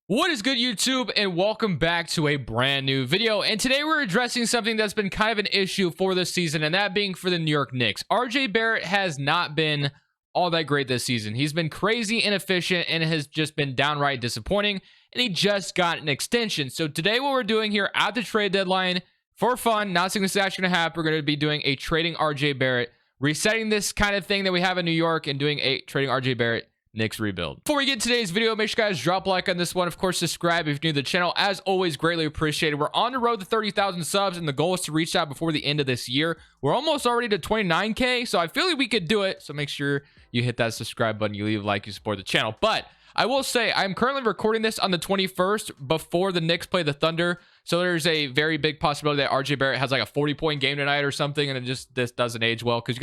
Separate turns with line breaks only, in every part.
What is good, YouTube, and welcome back to a brand new video. And today we're addressing something that's been kind of an issue for this season, and that being for the New York Knicks. RJ Barrett has not been all that great this season. He's been crazy inefficient and has just been downright disappointing, and he just got an extension. So today what we're doing here at the trade deadline, for fun, not saying this is actually going to happen, we're going to be doing a trading RJ Barrett, resetting this kind of thing that we have in New York, and doing a trading RJ Barrett Knicks rebuild. Before we get to today's video, make sure you guys drop a like on this one. Of course, subscribe if you're new to the channel. As always, greatly appreciated. We're on the road to 30,000 subs, and the goal is to reach that before the end of this year. We're almost already to 29K, so I feel like we could do it. So make sure you hit that subscribe button, you leave a like, you support the channel. But I will say, I'm currently recording this on the 21st before the Knicks play the Thunder. So there's a very big possibility that RJ Barrett has like a 40-point game tonight or something, and this doesn't age well because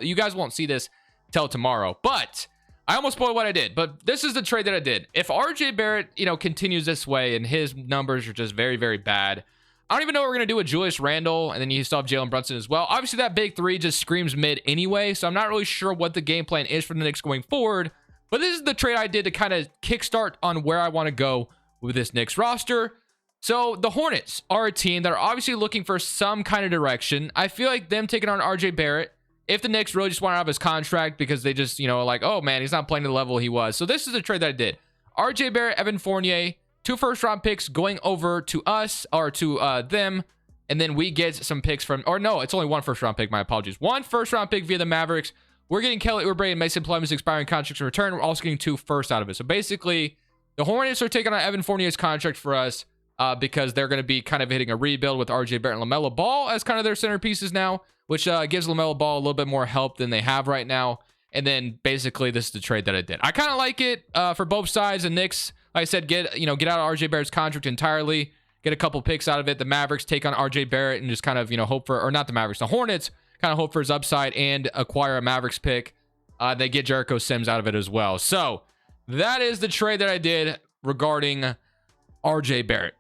you guys won't see this till tomorrow. But I almost spoiled what I did, but this is the trade that I did. If RJ Barrett, continues this way and his numbers are just very, very bad, I don't even know what we're going to do with Julius Randle, and then you still have Jalen Brunson as well. Obviously, that big three just screams mid anyway, so I'm not really sure what the game plan is for the Knicks going forward, but this is the trade I did to kind of kickstart on where I want to go with this Knicks roster. So the Hornets are a team that are obviously looking for some kind of direction. I feel like them taking on RJ Barrett, if the Knicks really just want out of his contract because they just, like, oh man, he's not playing to the level he was. So this is a trade that I did. RJ Barrett, Evan Fournier, 2 first-round picks going over to us, or to them, and then we get some picks from, or no, it's only 1 first-round pick, my apologies. 1 first-round pick via the Mavericks. We're getting Kelly Oubre and Mason Plumlee's expiring contracts in return. We're also getting 2 firsts out of it. So basically, the Hornets are taking on Evan Fournier's contract for us because they're going to be kind of hitting a rebuild with RJ Barrett and LaMelo Ball as kind of their centerpieces now, which gives LaMelo Ball a little bit more help than they have right now. And then basically this is the trade that I did. I kind of like it for both sides. The Knicks, like I said, get out of RJ Barrett's contract entirely, get a couple picks out of it. The Mavericks take on RJ Barrett and just kind of, hope for, or not the Mavericks, the Hornets kind of hope for his upside and acquire a Mavericks pick. They get Jericho Sims out of it as well. So that is the trade that I did regarding RJ Barrett.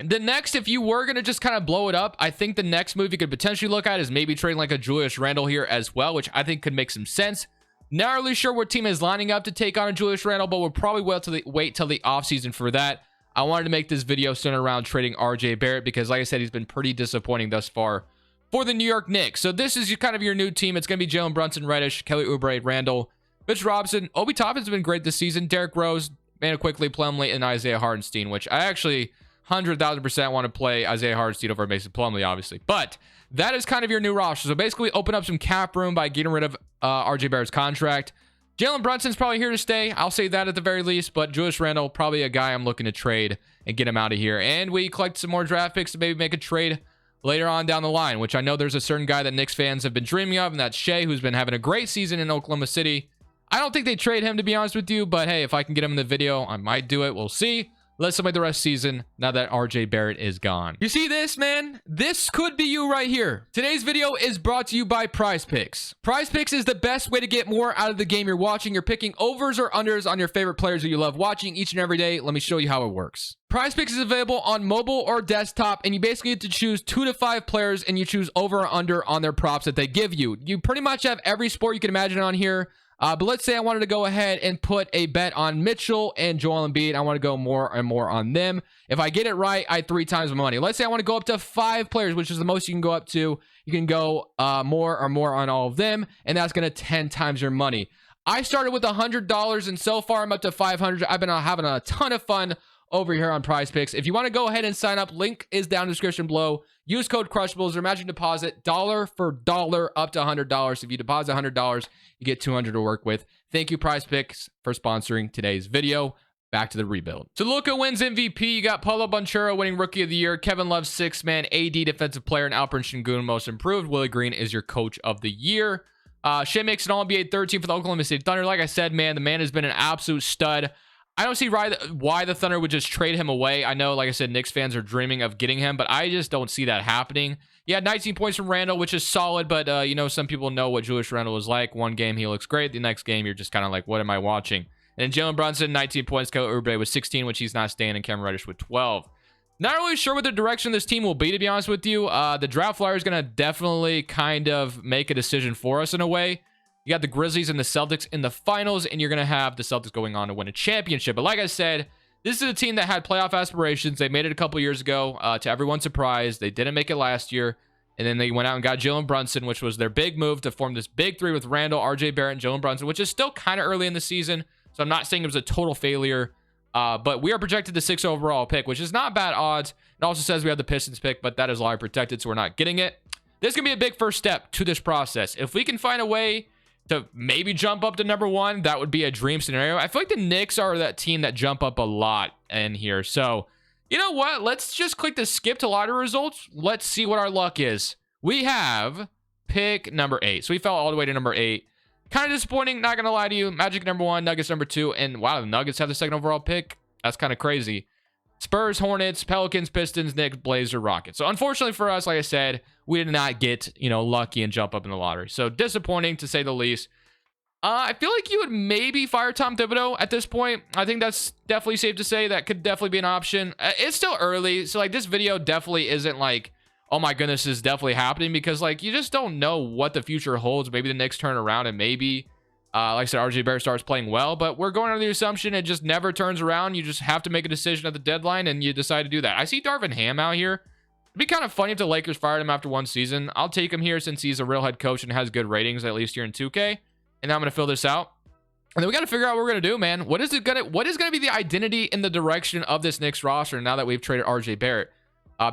The next, if you were going to just kind of blow it up, I think the next move you could potentially look at is maybe trading like a Julius Randle here as well, which I think could make some sense. Not really sure what team is lining up to take on a Julius Randle, but we'll probably wait till the offseason for that. I wanted to make this video centered around trading RJ Barrett because, like I said, he's been pretty disappointing thus far for the New York Knicks. So this is kind of your new team. It's going to be Jalen Brunson, Reddish, Kelly Oubre, Randle, Mitch Robinson. Obi Toppin's been great this season. Derrick Rose, Manu Quickly, Plumlee, and Isaiah Hartenstein, which I actually 100,000% want to play Isaiah Hartenstein over Mason Plumlee, obviously. But that is kind of your new roster. So basically open up some cap room by getting rid of RJ Barrett's contract. Jalen Brunson's probably here to stay. I'll say that at the very least. But Julius Randle, probably a guy I'm looking to trade and get him out of here. And we collect some more draft picks to maybe make a trade later on down the line, which I know there's a certain guy that Knicks fans have been dreaming of, and that's Shea, who's been having a great season in Oklahoma City. I don't think they trade him, to be honest with you. But hey, if I can get him in the video, I might do it. We'll see. Let's celebrate the rest of the season now that RJ Barrett is gone. You see this, man? This could be you right here. Today's video is brought to you by Prize Picks. Prize Picks is the best way to get more out of the game you're watching. You're picking overs or unders on your favorite players that you love watching each and every day. Let me show you how it works. Prize Picks is available on mobile or desktop, and you basically get to choose 2 to 5 players, and you choose over or under on their props that they give you. You pretty much have every sport you can imagine on here. But let's say I wanted to go ahead and put a bet on Mitchell and Joel Embiid. I want to go more and more on them. If I get it right, I 3 times my money. Let's say I want to go up to 5 players, which is the most you can go up to. You can go more or more on all of them, and that's going to 10 times your money. I started with $100, and so far I'm up to $500. I've been having a ton of fun over here on Prize Picks. If you want to go ahead and sign up, link is down in the description below. Use code Crushables or matching deposit dollar for dollar up to $100. If you deposit $100, you get $200 to work with. Thank you, Prize Picks, for sponsoring today's video. Back to the rebuild. So Luka wins MVP. You got Paulo Banchero winning Rookie of the Year. Kevin Love, 6th man. AD Defensive Player, and Alperen Sengun Most Improved. Willie Green is your Coach of the Year. Shea makes an All-NBA 13 for the Oklahoma City Thunder. Like I said, man, the man has been an absolute stud. I don't see why the Thunder would just trade him away. I know, like I said, Knicks fans are dreaming of getting him, but I just don't see that happening. He had 19 points from Randle, which is solid, but, some people know what Julius Randle is like. One game, he looks great. The next game, you're just kind of like, what am I watching? And Jalen Brunson, 19 points. Kelly Oubre with 16, which he's not staying, and Cameron Reddish with 12. Not really sure what the direction this team will be, to be honest with you. The draft flyer is going to definitely kind of make a decision for us in a way. You got the Grizzlies and the Celtics in the finals, and you're going to have the Celtics going on to win a championship. But like I said, This is a team that had playoff aspirations. They made it a couple years ago. To everyone's surprise, they didn't make it last year. And then they went out and got Jalen Brunson, which was their big move to form this big three with Randall, RJ Barrett, and Jalen Brunson, which is still kind of early in the season. So I'm not saying it was a total failure. But we are projected the 6th overall pick, which is not bad odds. It also says we have the Pistons pick, but that is live protected, so we're not getting it. This is going to be a big first step to this process. If we can find a way to maybe jump up to number 1, that would be a dream scenario. I feel like the Knicks are that team that jump up a lot in here. So, you know what? Let's just click the skip to lottery results. Let's see what our luck is. We have pick number 8. So we fell all the way to number 8. Kind of disappointing, not going to lie to you. Magic number 1, Nuggets number 2. And wow, the Nuggets have the 2nd overall pick. That's kind of crazy. Spurs, Hornets, Pelicans, Pistons, Knicks, Blazers, Rockets. So unfortunately for us, like I said, we did not get, lucky and jump up in the lottery. So disappointing to say the least. I feel like you would maybe fire Tom Thibodeau at this point. I think that's definitely safe to say. That could definitely be an option. It's still early. So this video definitely isn't oh my goodness, this is definitely happening, because you just don't know what the future holds. Maybe the Knicks turn around and maybe, like I said, RJ Barrett starts playing well, but we're going under the assumption it just never turns around. You just have to make a decision at the deadline, and you decide to do that. I see Darvin Ham out here. It'd be kind of funny if the Lakers fired him after 1 season. I'll take him here since he's a real head coach and has good ratings, at least here in 2K. And now I'm going to fill this out. And then we got to figure out what we're going to do, man. What is going to be the identity in the direction of this Knicks roster now that we've traded RJ Barrett?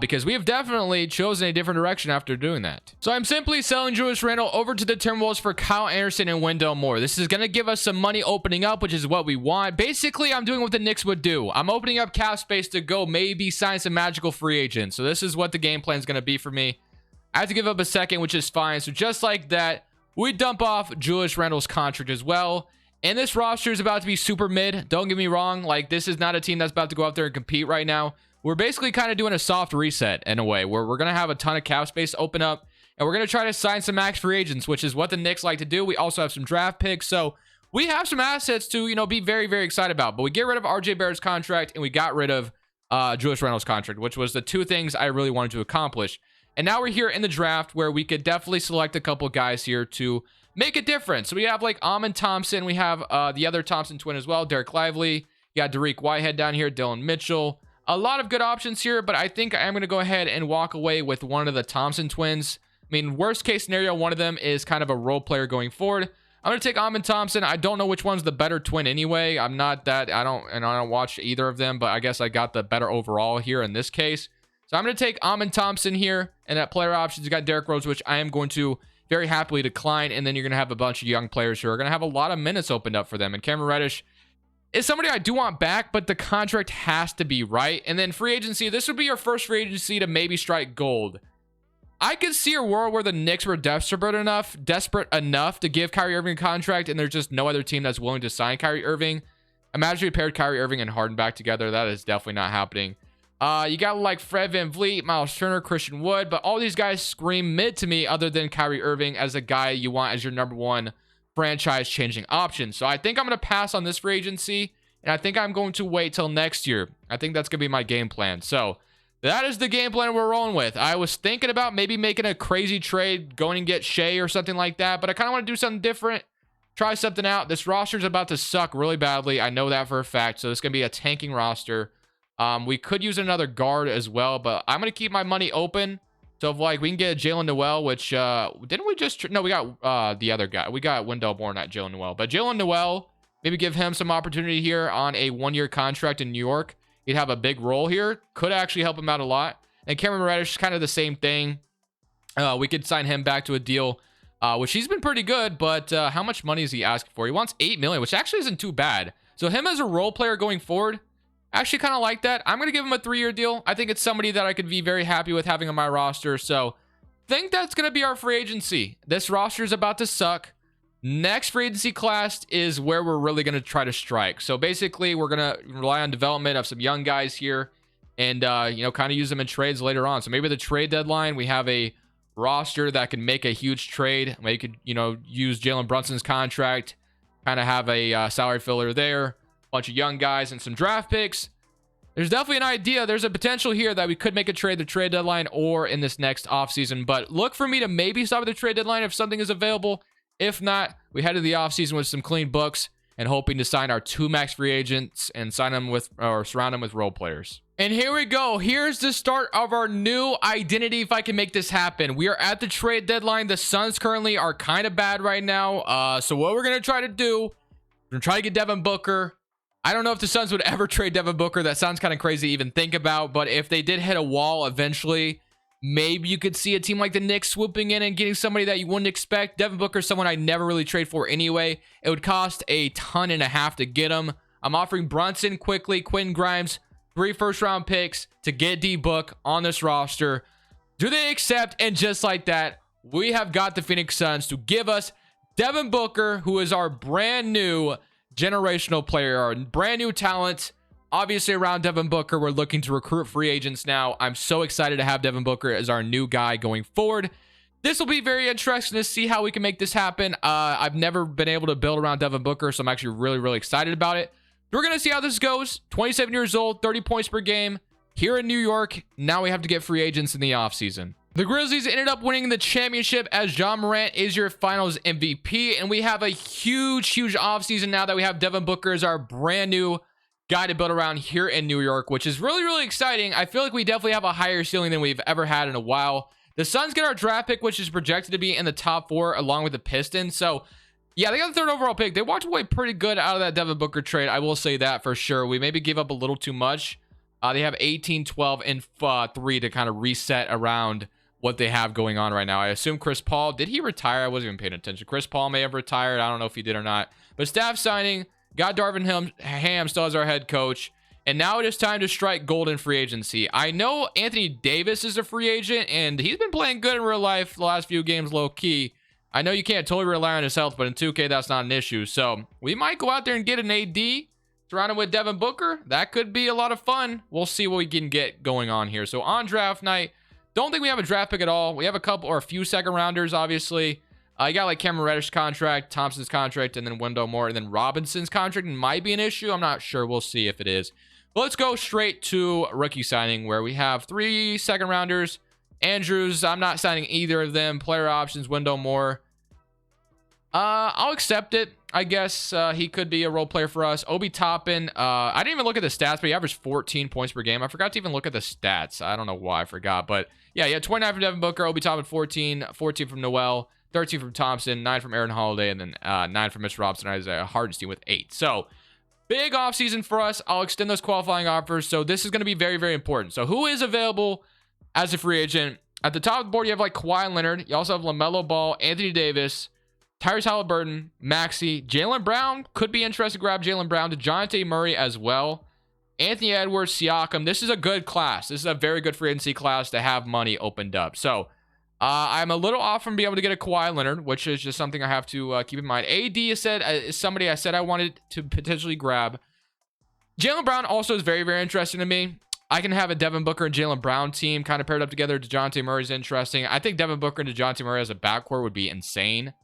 Because we have definitely chosen a different direction after doing that. So I'm simply selling Julius Randle over to the Timberwolves for Kyle Anderson and Wendell Moore. This is going to give us some money opening up, which is what we want. Basically, I'm doing what the Knicks would do. I'm opening up cap space to go maybe sign some magical free agents. So this is what the game plan is going to be for me. I have to give up a second, which is fine. So just like that, we dump off Julius Randle's contract as well. And this roster is about to be super mid. Don't get me wrong. This is not a team that's about to go out there and compete right now. We're basically kind of doing a soft reset in a way where we're going to have a ton of cap space open up, and we're going to try to sign some max free agents, which is what the Knicks like to do. We also have some draft picks. So we have some assets to, be very, very excited about. But we get rid of RJ Barrett's contract, and we got rid of Julius Randle's contract, which was the 2 things I really wanted to accomplish. And now we're here in the draft where we could definitely select a couple guys here to make a difference. So we have Amin Thompson. We have the other Thompson twin as well, Derek Lively. You got Dariq Whitehead down here, Dylan Mitchell. A lot of good options here, but I think I'm going to go ahead and walk away with one of the Thompson twins. I mean, worst case scenario, one of them is kind of a role player going forward. I'm going to take Amin Thompson. I don't know which one's the better twin anyway. I don't watch either of them, but I guess I got the better overall here in this case. So I'm going to take Amin Thompson here, and at player options, you got Derrick Rose, which I am going to very happily decline, and then you're going to have a bunch of young players who are going to have a lot of minutes opened up for them. And Cameron Reddish is somebody I do want back, but the contract has to be right. And then free agency, this would be your first free agency to maybe strike gold. I could see a world where the Knicks were desperate enough to give Kyrie Irving a contract, and there's just no other team that's willing to sign Kyrie Irving. Imagine we paired Kyrie Irving and Harden back together. That is definitely not happening. You got Fred VanVleet, Miles Turner, Christian Wood, but all these guys scream mid to me other than Kyrie Irving as a guy you want as your number 1 franchise-changing option. So I think I'm going to pass on this free agency, and I think I'm going to wait till next year. I think that's going to be my game plan. So that is the game plan we're rolling with. I was thinking about maybe making a crazy trade, going and get Shea or something like that, but I kind of want to do something different, try something out. This roster is about to suck really badly. I know that for a fact, so it's going to be a tanking roster. We could use another guard as well, but I'm going to keep my money open. So if we can get Jalen Noel, which didn't we just no, we got the other guy. We got Wendell Moore, not Jalen Noel. But Jalen Noel, maybe give him some opportunity here on a 1-year contract in New York. He'd have a big role here. Could actually help him out a lot. And Cameron Reddish is kind of the same thing. We could sign him back to a deal, which he's been pretty good, but how much money is he asking for? He wants $8 million, which actually isn't too bad. So him as a role player going forward, actually kind of like that. I'm going to give him a 3-year deal. I think it's somebody that I could be very happy with having on my roster. So I think that's going to be our free agency. This roster is about to suck. Next free agency class is where we're really going to try to strike. So basically, we're going to rely on development of some young guys here and, kind of use them in trades later on. So maybe the trade deadline, we have a roster that can make a huge trade. Maybe you could, use Jalen Brunson's contract, kind of have a salary filler there. Bunch of young guys and some draft picks. There's definitely an idea. There's a potential here that we could make a trade the trade deadline or in this next offseason. But look for me to maybe stop at the trade deadline if something is available. If not, we head to the offseason with some clean books and hoping to sign our 2 max free agents and sign them with, or surround them with role players. And here we go. Here's the start of our new identity if I can make this happen. We are at the trade deadline. The Suns currently are kind of bad right now. So what we're going to try to do, we're going to try to get Devin Booker. I don't know if the Suns would ever trade Devin Booker. That sounds kind of crazy to even think about. But if they did hit a wall eventually, maybe you could see a team like the Knicks swooping in and getting somebody that you wouldn't expect. Devin Booker is someone I never really trade for anyway. It would cost $1.5 ton to get him. I'm offering Brunson, quickly, Quentin Grimes, 3 first-round picks to get D-Book on this roster. Do they accept? And just like that, we have got the Phoenix Suns to give us Devin Booker, who is our brand new generational player, our brand new talent. Obviously, around Devin Booker, we're looking to recruit free agents now. I'm so excited to have Devin Booker as our new guy going forward. This will be very interesting to see how we can make this happen. I've never been able to build around Devin Booker, so I'm actually really excited about it. We're going to see how this goes. 27 years old, 30 points per game here in New York. Now we have to get free agents in the offseason. The Grizzlies ended up winning the championship as Ja Morant is your finals MVP. And we have a huge offseason now that we have Devin Booker as our brand new guy to build around here in New York, which is really exciting. I feel like we definitely have a higher ceiling than we've ever had in a while. The Suns get our draft pick, which is projected to be in the top 4 along with the Pistons. So yeah, they got the 3rd overall pick. They walked away pretty good out of that Devin Booker trade. I will say that for sure. We maybe gave up a little too much. They have 18, 12, and 3 to kind of reset around what they have going on right now. I assume Chris Paul, did he retire? I wasn't even paying attention. Chris Paul may have retired. I don't know if he did or not. But staff signing, got Darvin Ham still as our head coach. And now it is time to strike gold in free agency. I know Anthony Davis is a free agent, and he's been playing good in real life the last few games low-key. I know you can't totally rely on his health, but in 2K, that's not an issue. So we might go out there and get an AD surrounded with Devin Booker. That could be a lot of fun. We'll see what we can get going on here. So on draft night, don't think we have a draft pick at all. We have a couple or a few second rounders, obviously. You got like Cameron Reddish's contract, Thompson's contract, and then Wendell Moore, and then Robinson's contract might be an issue. I'm not sure. We'll see if it is. But let's go straight to rookie signing where we have 3 second rounders. Andrews, I'm not signing either of them. Player options, Wendell Moore. I'll accept it. I guess he could be a role player for us. Obi Toppin, I didn't even look at the stats, but he averaged 14 points per game. I forgot to even look at the stats. I don't know why I forgot, but yeah, he had 29 from Devin Booker, Obi Toppin 14 from Noel, 13 from Thompson, 9 from Aaron Holiday, and then 9 from Mitch Robinson, Isaiah Hardenstein with 8. So big offseason for us. I'll extend those qualifying offers. So this is going to be very important. So who is available as a free agent? At the top of the board, you have like Kawhi Leonard. You also have LaMelo Ball, Anthony Davis, Tyrese Halliburton, Maxey, Jaylen Brown. Could be interested to grab Jaylen Brown. DeJounte Murray as well. Anthony Edwards, Siakam. This is a good class. This is a very good free agency class to have money opened up. So I'm a little off from being able to get a Kawhi Leonard, which is just something I have to keep in mind. AD is somebody I said I wanted to potentially grab. Jaylen Brown also is very interesting to me. I can have a Devin Booker and Jaylen Brown team kind of paired up together. DeJounte Murray is interesting. I think Devin Booker and DeJounte Murray as a backcourt would be insane.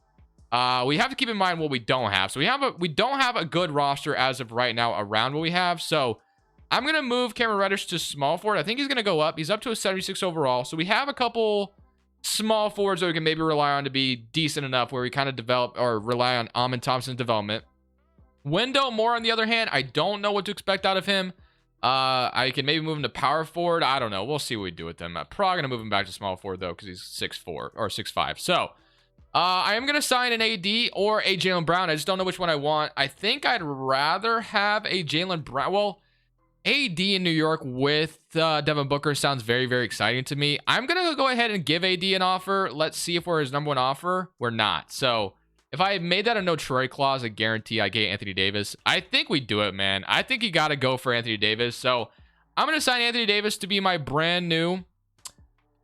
We have to keep in mind what we don't have. So we don't have a good roster as of right now around what we have. So I'm going to move Cameron Reddish to small forward. I think he's going to go up. He's up to a 76 overall. So we have a couple small forwards that we can maybe rely on to be decent enough where we kind of develop or rely on Amin Thompson's development. Wendell Moore, on the other hand, I don't know what to expect out of him. I can maybe move him to power forward. I don't know. We'll see what we do with him. I'm probably going to move him back to small forward, though, because he's 6'4" or 6'5". So I am going to sign an AD or a Jaylen Brown. I just don't know which one I want. I think I'd rather have a Jaylen Brown. Well, AD in New York with Devin Booker sounds very exciting to me. I'm going to go ahead and give AD an offer. Let's see if we're his number 1 offer. We're not. So if I made that a no trade clause, I guarantee I get Anthony Davis. I think we do it, man. I think you got to go for Anthony Davis. So I'm going to sign Anthony Davis to be my brand new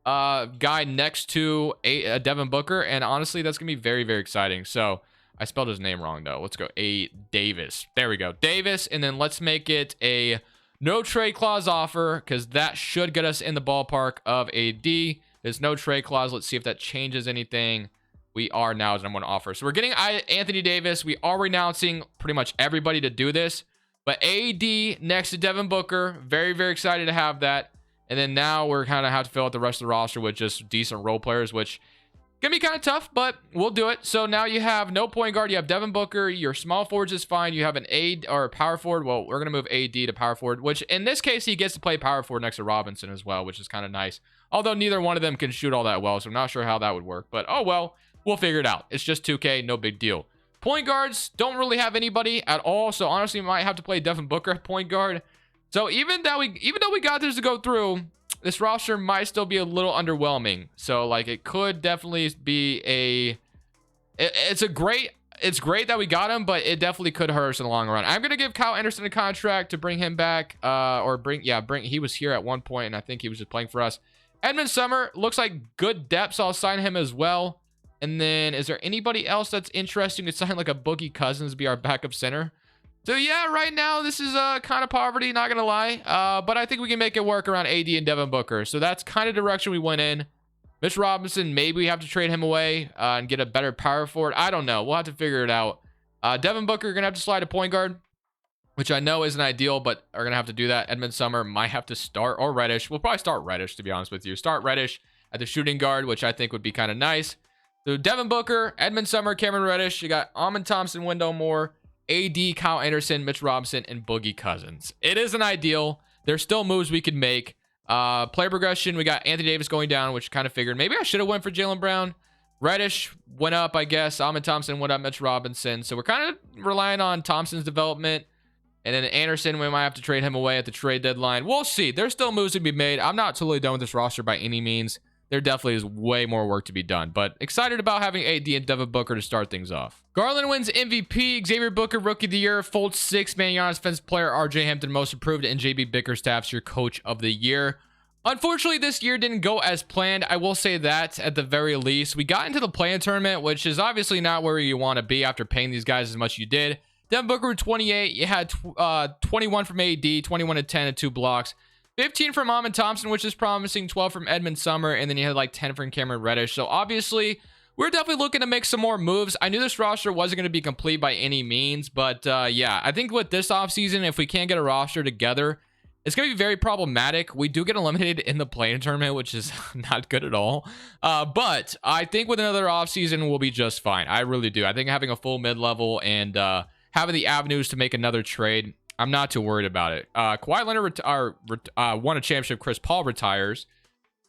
guy next to a Devin Booker. And honestly, that's going to be very exciting. So I spelled his name wrong, though. Let's go A Davis. There we go. Davis. And then let's make it a no trade clause offer because that should get us in the ballpark of AD. There's no trade clause. Let's see if that changes anything. We are now as number 1 offer. So we're getting Anthony Davis. We are renouncing pretty much everybody to do this. But AD next to Devin Booker. Very excited to have that. And then now we're kind of have to fill out the rest of the roster with just decent role players, which Gonna be kind of tough, but we'll do it. So now you have no point guard. You have Devin Booker. Your small forwards is fine. You have an A or a power forward. Well, we're gonna move AD to power forward, which in this case he gets to play power forward next to Robinson as well, which is kind of nice. Although neither one of them can shoot all that well, so I'm not sure how that would work. But oh well, we'll figure it out. It's just 2K, no big deal. Point guards don't really have anybody at all, so honestly, we might have to play Devin Booker at point guard. So even though we got this to go through, this roster might still be a little underwhelming. So like it could definitely be it's great that we got him, but it definitely could hurt us in the long run. I'm gonna give Kyle Anderson a contract to bring him back, he was here at one point and I think he was just playing for us. Edmund Summer looks like good depth, so I'll sign him as well. And then is there anybody else that's interesting to sign, like a Boogie Cousins to be our backup center? So yeah, right now this is kind of poverty, not gonna lie, but I think we can make it work around AD and Devin Booker. So that's kind of direction we went in. Mitch Robinson, maybe we have to trade him away and get a better power forward. I don't know, we'll have to figure it out. Devin Booker gonna have to slide to point guard, which I know isn't ideal, but are gonna have to do that. Edmund Summer might have to start, or Reddish. We'll probably start Reddish, to be honest with you. Start Reddish at the shooting guard, which I think would be kind of nice. So Devin Booker, Edmund Summer, Cameron Reddish. You got Amon Thompson, Wendell Moore, AD, Kyle Anderson, Mitch Robinson, and Boogie Cousins. It isn't ideal. There's still moves we could make. Player progression, we got Anthony Davis going down, which kind of figured maybe I should have went for Jaylen Brown. Reddish went up, I guess. Amon Thompson went up, Mitch Robinson. So we're kind of relying on Thompson's development. And then Anderson, we might have to trade him away at the trade deadline. We'll see. There's still moves to be made. I'm not totally done with this roster by any means. There definitely is way more work to be done, but excited about having AD and Devin Booker to start things off. Garland wins MVP, Xavier Booker Rookie of the Year, Fultz 6 Man Giannis Defensive Player, RJ Hampton Most Improved, and JB Bickerstaff's your Coach of the Year. Unfortunately, this year didn't go as planned. I will say that at the very least. We got into the play-in tournament, which is obviously not where you want to be after paying these guys as much as you did. Devin Booker with 28. You had 21 from AD, 21 and 10 and 2 blocks. 15 from Amon Thompson, which is promising. 12 from Edmund Summer, and then you had like 10 from Cameron Reddish. So obviously, we're definitely looking to make some more moves. I knew this roster wasn't going to be complete by any means, but yeah, I think with this offseason, if we can't get a roster together, it's going to be very problematic. We do get eliminated in the play-in tournament, which is not good at all. But I think with another offseason, we'll be just fine. I really do. I think having a full mid-level and having the avenues to make another trade, I'm not too worried about it. Kawhi Leonard won a championship. Chris Paul retires.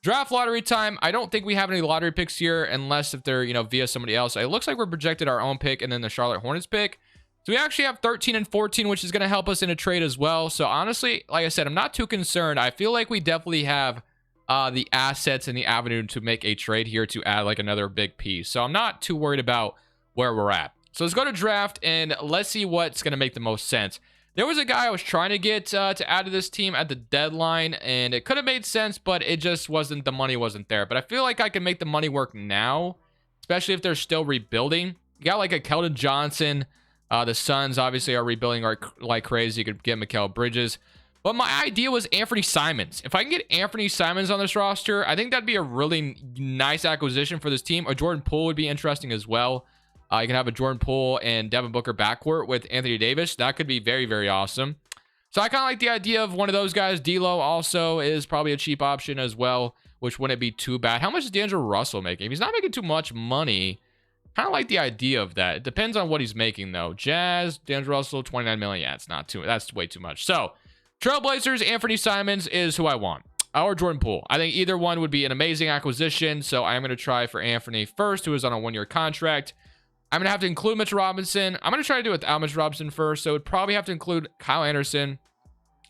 Draft lottery time. I don't think we have any lottery picks here unless if they're, via somebody else. It looks like we're projected our own pick and then the Charlotte Hornets pick. So we actually have 13 and 14, which is going to help us in a trade as well. So honestly, like I said, I'm not too concerned. I feel like we definitely have the assets and the avenue to make a trade here to add like another big piece. So I'm not too worried about where we're at. So let's go to draft and let's see what's going to make the most sense. There was a guy I was trying to get to add to this team at the deadline, and it could have made sense, but it just wasn't, the money wasn't there. But I feel like I can make the money work now, especially if they're still rebuilding. You got like a Keldon Johnson. The Suns obviously are rebuilding like crazy. You could get Mikal Bridges. But my idea was Anthony Simons. If I can get Anthony Simons on this roster, I think that'd be a really nice acquisition for this team. Or Jordan Poole would be interesting as well. You can have a Jordan Poole and Devin Booker backcourt with Anthony Davis. That could be very, very awesome. So I kind of like the idea of one of those guys. D'Lo also is probably a cheap option as well, which wouldn't be too bad. How much is D'Angelo Russell making? If he's not making too much money, kind of like the idea of that. It depends on what he's making, though. Jazz, D'Angelo Russell, 29 million. Yeah, it's not too. That's way too much. So Trailblazers, Anthony Simons is who I want. Or Jordan Poole. I think either one would be an amazing acquisition. So I'm going to try for Anthony first, who is on a 1-year contract. I'm going to have to include Mitch Robinson. I'm going to try to do it without Mitch Robinson first. So it'd probably have to include Kyle Anderson.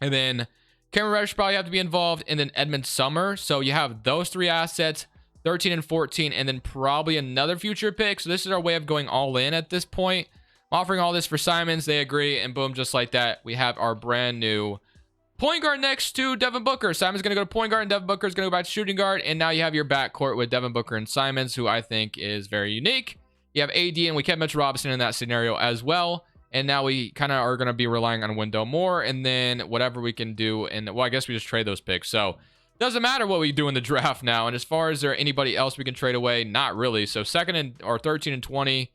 And then Cameron Reddish probably have to be involved. And then Edmund Summer. So you have those three assets, 13 and 14. And then probably another future pick. So this is our way of going all in at this point. I'm offering all this for Simons. They agree. And boom, just like that, we have our brand new point guard next to Devin Booker. Simon's going to go to point guard and Devin Booker is going to go back to shooting guard. And now you have your backcourt with Devin Booker and Simons, who I think is very unique. You have AD, and we kept Mitch Robinson in that scenario as well. And now we kind of are going to be relying on Wendell Moore, and then whatever we can do. And well, I guess we just trade those picks. So it doesn't matter what we do in the draft now. And as far as there anybody else we can trade away, not really. So 13 and 20,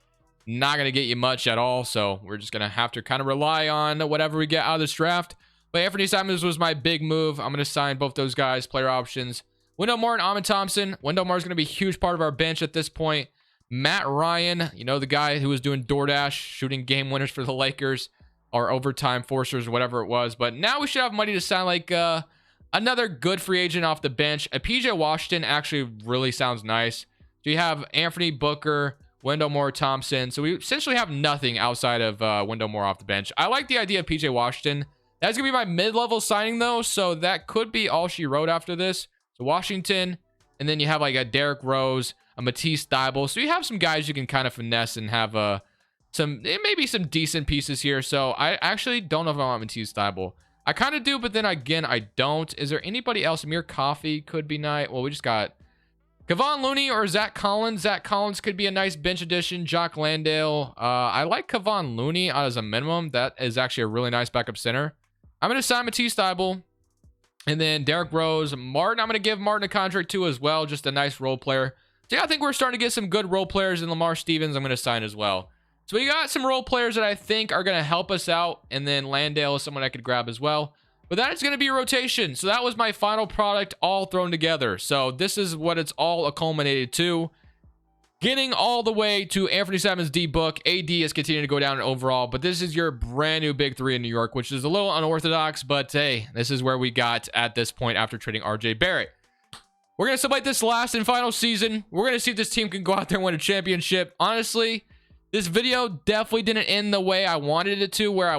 not going to get you much at all. So we're just going to have to kind of rely on whatever we get out of this draft. But Anthony Simons was my big move. I'm going to sign both those guys, player options. Wendell Moore and Amon Thompson. Wendell Moore is going to be a huge part of our bench at this point. Matt Ryan, you know, the guy who was doing DoorDash, shooting game winners for the Lakers, or overtime forcers, or whatever it was. But now we should have money to sign like another good free agent off the bench. A PJ Washington actually really sounds nice. So you have Anthony Booker, Wendell Moore, Thompson. So we essentially have nothing outside of Wendell Moore off the bench. I like the idea of PJ Washington. That's going to be my mid-level signing, though. So that could be all she wrote after this. So Washington, and then you have like a Derrick Rose, a Matisse Thybulle. So you have some guys you can kind of finesse and have maybe some decent pieces here. So I actually don't know if I want Matisse Thybulle. I kind of do, but then again, I don't. Is there anybody else? Amir Coffey could be nice. Well, we just got Kevon Looney or Zach Collins. Zach Collins could be a nice bench addition. Jock Landale. I like Kevon Looney as a minimum. That is actually a really nice backup center. I'm going to sign Matisse Thybulle. And then Derrick Rose. Martin, I'm going to give Martin a contract too as well. Just a nice role player. So yeah, I think we're starting to get some good role players. And Lamar Stevens, I'm going to sign as well. So we got some role players that I think are going to help us out. And then Landale is someone I could grab as well. But that is going to be a rotation. So that was my final product all thrown together. So this is what it's all culminated to. Getting all the way to Anthony Simons D book. AD is continuing to go down overall. But this is your brand new big three in New York, which is a little unorthodox. But hey, this is where we got at this point after trading RJ Barrett. We're going to celebrate this last and final season. We're going to see if this team can go out there and win a championship. Honestly, this video definitely didn't end the way I wanted it to, where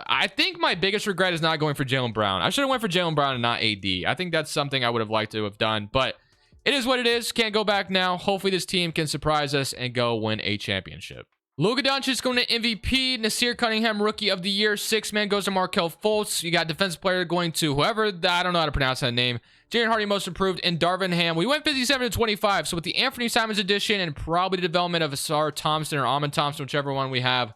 I think my biggest regret is not going for Jaylen Brown. I should have went for Jaylen Brown and not AD. I think that's something I would have liked to have done, but it is what it is. Can't go back now. Hopefully this team can surprise us and go win a championship. Luka Doncic going to MVP. Nasir Cunningham, Rookie of the Year. Sixth man goes to Markelle Fultz. You got defensive player going to whoever. I don't know how to pronounce that name. Jaren Hardy, Most Improved, and Darvin Ham. We went 57-25. So with the Anthony Simons addition and probably the development of Asar Thompson or Amon Thompson, whichever one we have,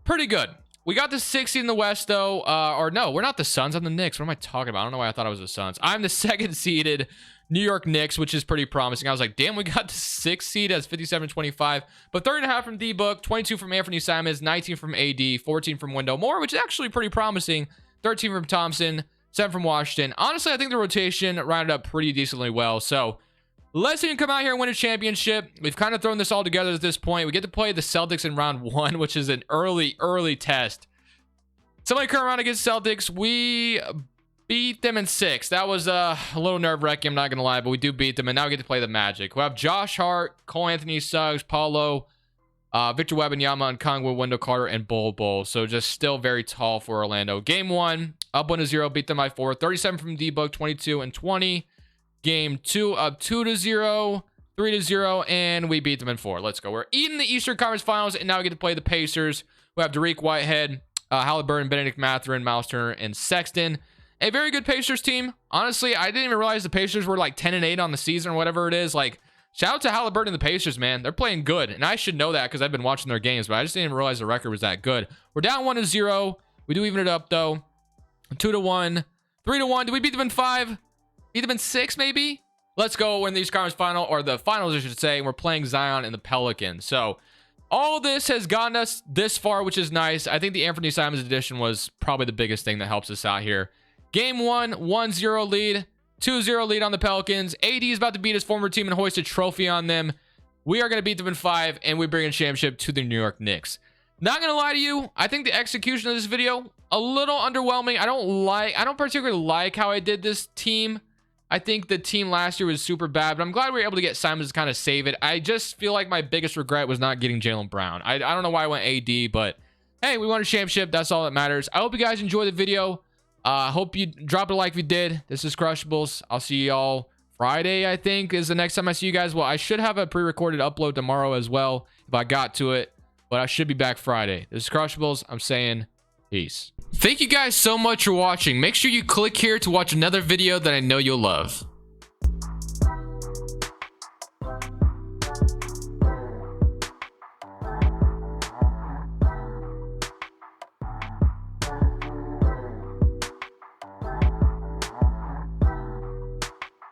pretty good. We got the 6th seed in the West, though. Or no, we're not the Suns. I'm the Knicks. What am I talking about? I don't know why I thought I was the Suns. I'm the 2nd seeded New York Knicks, which is pretty promising. I was like, damn, we got the 6th seed as 57-25. But 30.5 from D-Book, 22 from Anthony Simons, 19 from AD, 14 from Wendell Moore, which is actually pretty promising. 13 from Thompson, 7 from Washington. Honestly, I think the rotation rounded up pretty decently well. So let's see him come out here and win a championship. We've kind of thrown this all together at this point. We get to play the Celtics in round 1, which is an early test. Somebody come around against Celtics. We beat them in 6. That was a little nerve-wracking, I'm not going to lie, but we do beat them, and now we get to play the Magic. We have Josh Hart, Cole Anthony Suggs, Paulo, Victor Wembanyama, and Kongwu, Wendell Carter, and Bol. So just still very tall for Orlando. Game 1, up 1-0, beat them by 4. 37 from D-Book, 22 and 20. Game 2, up 2-0, 3-0, and we beat them in 4. Let's go. We're eating the Eastern Conference Finals, and now we get to play the Pacers. We have Dariq Whitehead, Halliburton, Benedict Mathurin, Miles Turner, and Sexton. A very good Pacers team. Honestly, I didn't even realize the Pacers were like 10-8 on the season or whatever it is. Like, shout out to Halliburton and the Pacers, man. They're playing good. And I should know that because I've been watching their games, but I just didn't even realize the record was that good. We're down 1-0. We do even it up, though. 2-1. 3-1. Did we beat them in 5? Beat them in 6, maybe? Let's go win the East Conference Final, or the Finals, I should say. And we're playing Zion and the Pelicans. So all this has gotten us this far, which is nice. I think the Anthony Simons edition was probably the biggest thing that helps us out here. Game 1, 1-0 lead, 2-0 lead on the Pelicans. AD is about to beat his former team and hoist a trophy on them. We are going to beat them in 5, and we bring a championship to the New York Knicks. Not going to lie to you, I think the execution of this video, a little underwhelming. I don't particularly like how I did this team. I think the team last year was super bad, but I'm glad we were able to get Simons to kind of save it. I just feel like my biggest regret was not getting Jaylen Brown. I don't know why I went AD, but hey, we won a championship. That's all that matters. I hope you guys enjoyed the video. Hope you drop a like if you did. This is Crushables. I'll see y'all Friday, I think, is the next time I see you guys. Well, I should have a pre-recorded upload tomorrow as well if I got to it, but I should be back Friday. This is Crushables. I'm saying peace. Thank you guys so much for watching. Make sure you click here to watch another video that I know you'll love.